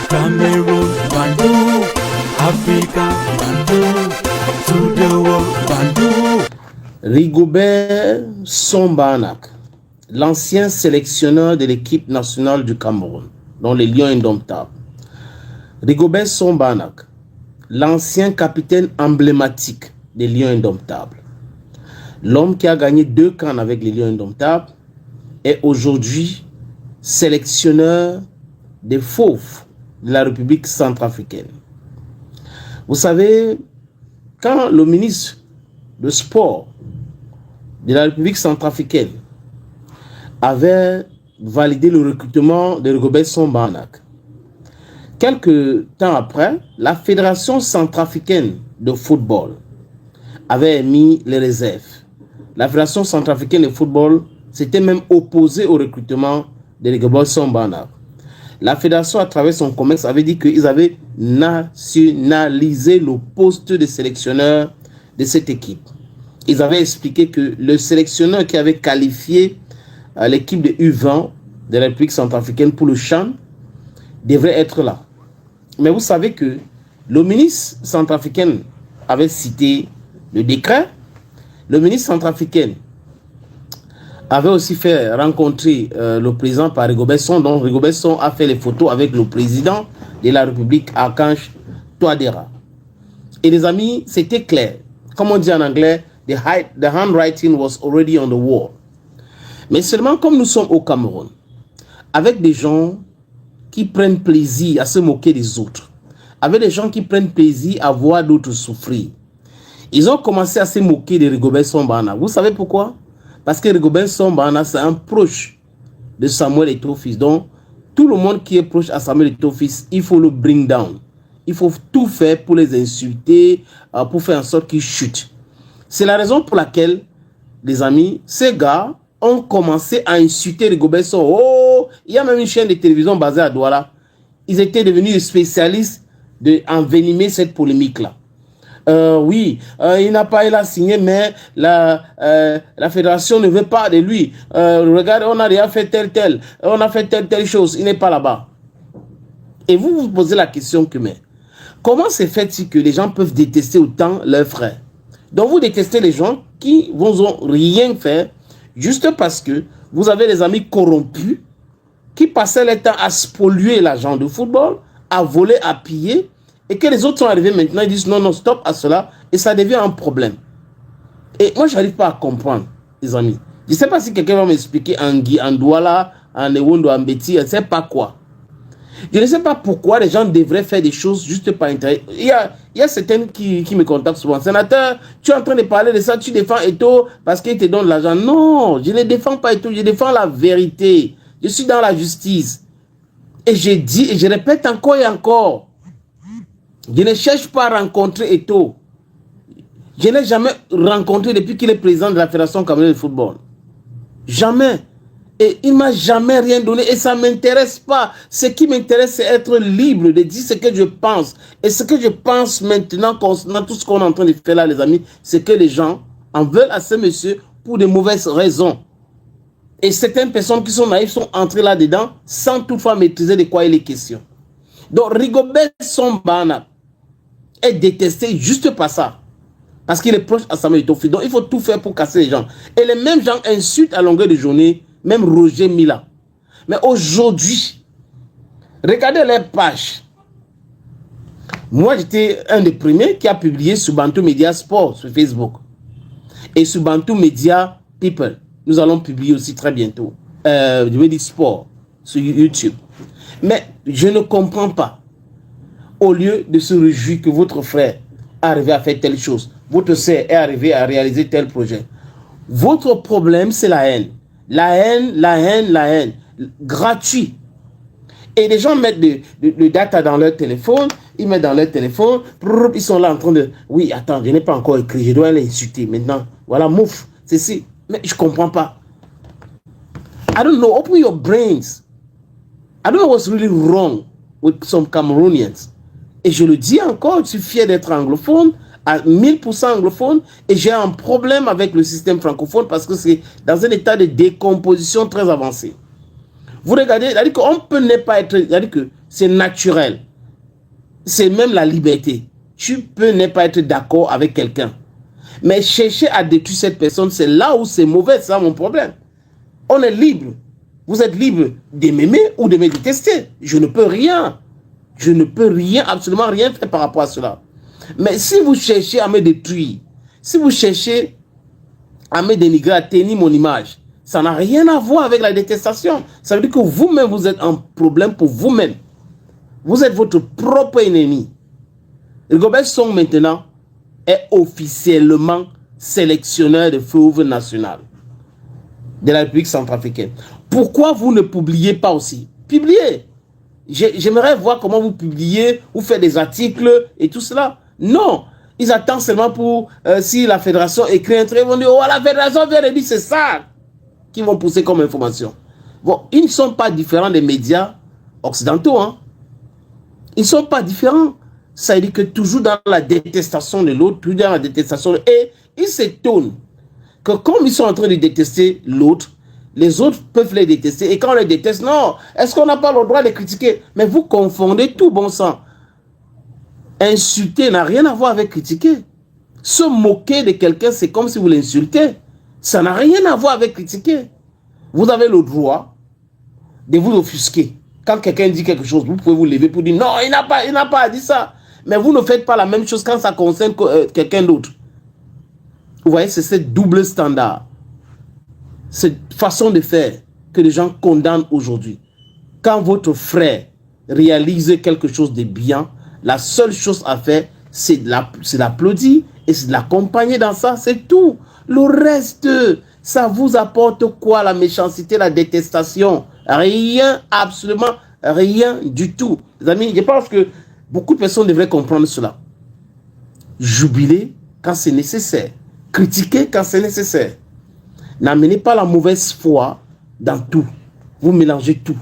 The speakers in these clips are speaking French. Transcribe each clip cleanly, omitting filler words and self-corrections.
Cameroon, Bandou, Africa, Bandou, to the world, Bandou. Rigobert Song-Banak, l'ancien sélectionneur de l'équipe nationale du Cameroun, dont les Lions indomptables. Rigobert Song-Banak, l'ancien capitaine emblématique des Lions indomptables. L'homme qui a gagné 2 CAN avec les Lions indomptables est aujourd'hui sélectionneur des Fauves de la République centrafricaine. Vous savez, quand le ministre de Sport de la République centrafricaine avait validé le recrutement de Rigobert Song-Banak, quelques temps après, la Fédération centrafricaine de football avait émis les réserves. La Fédération centrafricaine de football s'était même opposée au recrutement de Rigobert Song-Banak. La Fédération, à travers son COMEX, avait dit qu'ils avaient nationalisé le poste de sélectionneur de cette équipe. Ils avaient expliqué que le sélectionneur qui avait qualifié l'équipe de U20 de la République centrafricaine pour le CHAN devrait être là. Mais vous savez que le ministre centrafricain avait cité le décret. Le ministre centrafricain avait aussi fait rencontrer le président par Rigobert Song, dont Rigobert Song a fait les photos avec le président de la République, Archange Touadéra. Et les amis, c'était clair. Comme on dit en anglais, the handwriting was already on the wall. Mais seulement comme nous sommes au Cameroun, avec des gens qui prennent plaisir à se moquer des autres, avec des gens qui prennent plaisir à voir d'autres souffrir, ils ont commencé à se moquer de Rigobert Song-Banak. Vous savez pourquoi? Parce que Rigobert Song-Banak, c'est un proche de Samuel Eto'o-Fils. Donc, tout le monde qui est proche à Samuel Eto'o-Fils, il faut le bring down. Il faut tout faire pour les insulter, pour faire en sorte qu'ils chutent. C'est la raison pour laquelle, les amis, ces gars ont commencé à insulter Rigobert Song. Oh, il y a même une chaîne de télévision basée à Douala. Ils étaient devenus spécialistes d'envenimer cette polémique-là. Oui, il n'a pas signé, mais la fédération ne veut pas de lui. Regarde, on a déjà fait tel, on a fait telle chose, il n'est pas là-bas. Et vous vous posez la question que, mais comment se fait-il que les gens peuvent détester autant leurs frères? Donc vous détestez les gens qui ne vont rien faire juste parce que vous avez des amis corrompus qui passaient le temps à spolier l'argent du football, à voler, à piller, et que les autres sont arrivés maintenant, ils disent non, non, stop à cela, et ça devient un problème. Et moi, je n'arrive pas à comprendre, les amis. Je ne sais pas si quelqu'un va m'expliquer en Douala, en Ewondo, en Betty, je ne sais pas quoi. Je ne sais pas pourquoi les gens devraient faire des choses juste par intérêt. Il y a certains qui me contactent souvent. Sénateur, tu es en train de parler de ça, tu défends Eto'o parce qu'il te donne l'argent. Non, je ne défends pas Eto'o, je défends la vérité. Je suis dans la justice. Et je dis, et je répète encore et encore, je ne cherche pas à rencontrer Eto'o. Je n'ai jamais rencontré depuis qu'il est président de la Fédération camerounaise de football. Jamais. Et il ne m'a jamais rien donné et ça ne m'intéresse pas. Ce qui m'intéresse, c'est être libre de dire ce que je pense. Et ce que je pense maintenant, concernant tout ce qu'on est en train de faire là, les amis, c'est que les gens en veulent à ce monsieur pour de mauvaises raisons. Et certaines personnes qui sont naïves sont entrées là-dedans sans toutefois maîtriser de quoi il est question. Donc Rigobert Song-Banak est détesté juste par ça. Parce qu'il est proche à Samuel Eto'o-Fils. Donc il faut tout faire pour casser les gens. Et les mêmes gens insultent à longueur de journée même Roger Mila. Mais aujourd'hui, regardez les pages. Moi, j'étais un des premiers qui a publié sur Bantu Media Sport sur Facebook. Et sur Bantu Media People. Nous allons publier aussi très bientôt. Je veux dire sport sur YouTube. Mais je ne comprends pas. Au lieu de se réjouir que votre frère est arrivé à faire telle chose, votre sœur est arrivée à réaliser tel projet. Votre problème, c'est la haine. La haine, la haine, la haine. Gratuit. Et les gens mettent de data dans leur téléphone. Ils mettent dans leur téléphone. Ils sont là en train de... Oui, attends, je n'ai pas encore écrit. Je dois l'insulter maintenant. Voilà, mouf. C'est si. Mais je ne comprends pas. I don't know. Open your brains. I don't know what's really wrong with some Cameroonians. Et je le dis encore, je suis fier d'être anglophone, à 1000% anglophone, et j'ai un problème avec le système francophone parce que c'est dans un état de décomposition très avancé. Vous regardez, c'est-à-dire qu'on peut ne pas être, c'est-à-dire que c'est naturel. C'est même la liberté. Tu peux ne pas être d'accord avec quelqu'un. Mais chercher à détruire cette personne, c'est là où c'est mauvais, c'est ça mon problème. On est libre. Vous êtes libre de m'aimer ou de me détester. Je ne peux rien. Je ne peux rien, absolument rien faire par rapport à cela. Mais si vous cherchez à me détruire, si vous cherchez à me dénigrer, à tenir mon image, ça n'a rien à voir avec la détestation. Ça veut dire que vous-même, vous êtes un problème pour vous-même. Vous êtes votre propre ennemi. Rigobert Song, maintenant, est officiellement sélectionneur de fauve national de la République centrafricaine. Pourquoi vous ne publiez pas aussi? Publiez. J'aimerais voir comment vous publiez, vous faites des articles et tout cela. Non. Ils attendent seulement pour, si la fédération écrit un truc, ils vont dire, oh, la fédération vient de dire, c'est ça qu'ils vont pousser comme information. Bon, ils ne sont pas différents des médias occidentaux. Hein. Ils ne sont pas différents. Ça veut dire que toujours dans la détestation de l'autre, toujours dans la détestation de l'autre. Et ils s'étonnent que comme ils sont en train de détester l'autre, les autres peuvent les détester. Et quand on les déteste, non, est-ce qu'on n'a pas le droit de les critiquer? Mais vous confondez tout, bon sang. Insulter n'a rien à voir avec critiquer. Se moquer de quelqu'un, c'est comme si vous l'insultez. Ça n'a rien à voir avec critiquer. Vous avez le droit de vous offusquer. Quand quelqu'un dit quelque chose, vous pouvez vous lever pour dire non, il n'a pas dit ça. Mais vous ne faites pas la même chose quand ça concerne quelqu'un d'autre. Vous voyez, c'est ce double standard. Cette façon de faire que les gens condamnent aujourd'hui. Quand votre frère réalise quelque chose de bien, la seule chose à faire, c'est l'applaudir et c'est de l'accompagner dans ça, c'est tout. Le reste, ça vous apporte quoi? La méchanceté, la détestation? Rien, absolument rien du tout. Les amis, je pense que beaucoup de personnes devraient comprendre cela. Jubiler quand c'est nécessaire. Critiquer quand c'est nécessaire. N'amenez pas la mauvaise foi dans tout. Vous mélangez tout.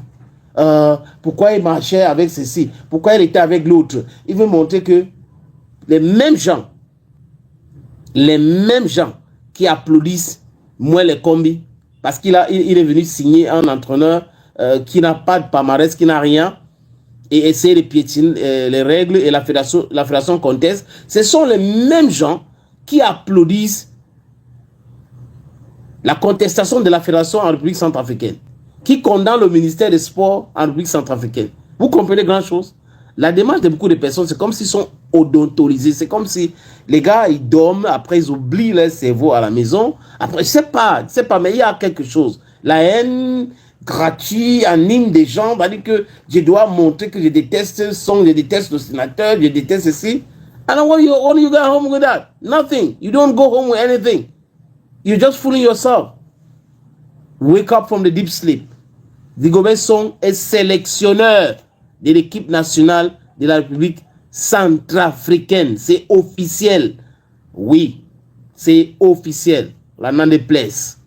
Pourquoi il marchait avec ceci? Pourquoi il était avec l'autre? Il veut montrer que les mêmes gens qui applaudissent moins les combis, parce qu'il est venu signer un entraîneur qui n'a pas de palmarès, qui n'a rien, et essayer de piétiner les règles, et la fédération conteste. Ce sont les mêmes gens qui applaudissent la contestation de la fédération en République centrafricaine, qui condamne le ministère des Sports en République centrafricaine. Vous comprenez grand chose? La démarche de beaucoup de personnes, c'est comme s'ils sont odontolisés. C'est comme si les gars, ils dorment, après ils oublient leur cerveau à la maison. Après, je sais pas, mais il y a quelque chose. La haine gratuite anime des gens, va dire que je dois montrer que je déteste son, je déteste le sénateur, je déteste ceci. And what you go home with that? Nothing. You don't go home with anything. You're just fooling yourself. Wake up from the deep sleep. Rigobert Song est sélectionneur de l'équipe nationale de la République centrafricaine. C'est officiel. Oui, c'est officiel. La n'en déplaise.